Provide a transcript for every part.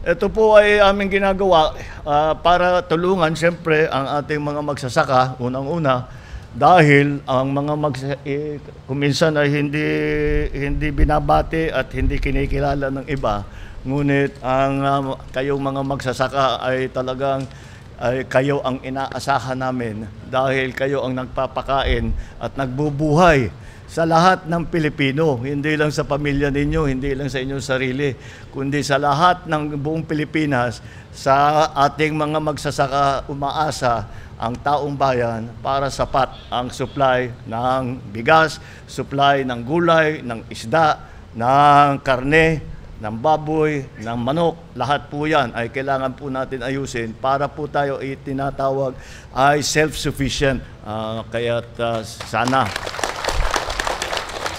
Ito po ay aming ginagawa para tulungan siyempre ang ating mga magsasaka, unang-una, dahil ang mga kuminsan ay hindi binabati at hindi kinikilala ng iba. Ngunit ang kayong mga magsasaka ay talagang kayo ang inaasahan namin dahil kayo ang nagpapakain at nagbubuhay sa lahat ng Pilipino, hindi lang sa pamilya ninyo, hindi lang sa inyong sarili, kundi sa lahat ng buong Pilipinas, sa ating mga magsasaka umaasa ang taong bayan para sapat ang supply ng bigas, supply ng gulay, ng isda, ng karne, ng baboy, ng manok. Lahat po yan ay kailangan po natin ayusin para po tayo itinatawag ay self-sufficient. Kaya't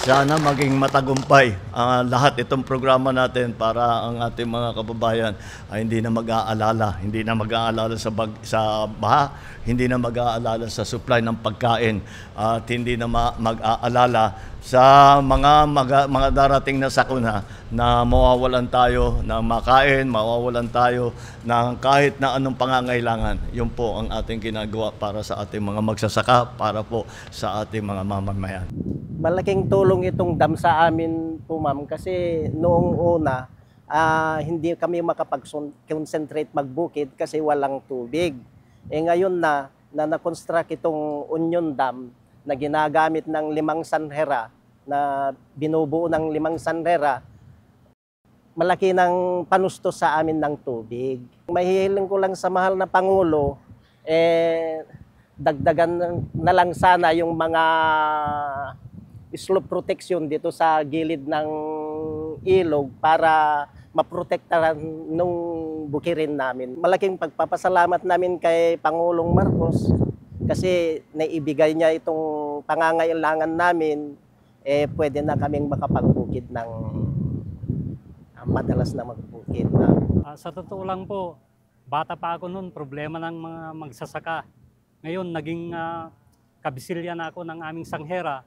sana maging matagumpay lahat itong programa natin para ang ating mga kababayan ay hindi na mag-aalala sa baha, hindi na mag-aalala sa supply ng pagkain at hindi na mag-aalala sa mga darating na sakuna na mawawalan tayo ng makain, mawawalan tayo ng kahit na anong pangangailangan. Yun po ang ating ginagawa para sa ating mga magsasaka, para po sa ating mga mamamayan. Malaking tulong itong dam sa amin po, ma'am, kasi noong una hindi kami makapag-concentrate magbukid kasi walang tubig. Ngayon na-construct itong Union Dam na ginagamit ng 5 sanhera, na binubuo ng 5 sanhera, malaki ng panusto sa amin ng tubig. Mahihiling ko lang sa mahal na Pangulo, dagdagan na lang sana yung mga slope protection dito sa gilid ng ilog para maprotektahan nung bukirin namin. Malaking pagpapasalamat namin kay Pangulong Marcos kasi naibigay niya itong pangangailangan namin, pwede na kaming makapagbukid ng madalas na magbukid. Sa totoo lang po, bata pa ako noon, problema ng mga magsasaka. Ngayon, naging kabisilya na ako ng aming sanghera.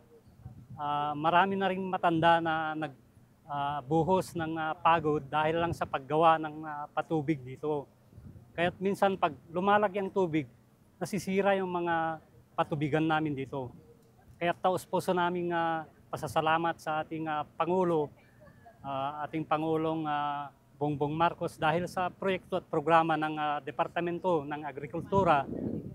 Marami na rin matanda na nagbuhos ng pagod dahil lang sa paggawa ng patubig dito. Kaya't minsan pag lumalaki ang tubig, nasisira yung mga patubigan namin dito. Kaya taos-puso naming pasasalamat sa ating Pangulo, ating Pangulong Bongbong Marcos dahil sa proyekto at programa ng Departamento ng Agrikultura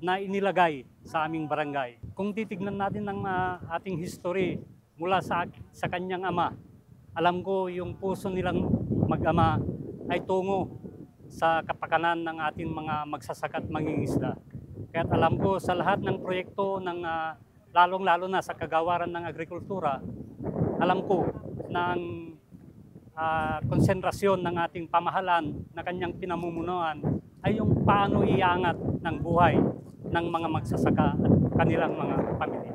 na inilagay sa aming barangay. Kung titignan natin ang ating history mula sa kanyang ama, alam ko yung puso nilang mag-ama ay tungo sa kapakanan ng ating mga magsasaka at mangingisda. Kaya't alam ko sa lahat ng proyekto ng lalong-lalo na sa kagawaran ng agrikultura, alam ko na ang konsentrasyon ng ating pamahalaan na kanyang pinamumunuan ay yung paano iangat ng buhay ng mga magsasaka at kanilang mga pamilya.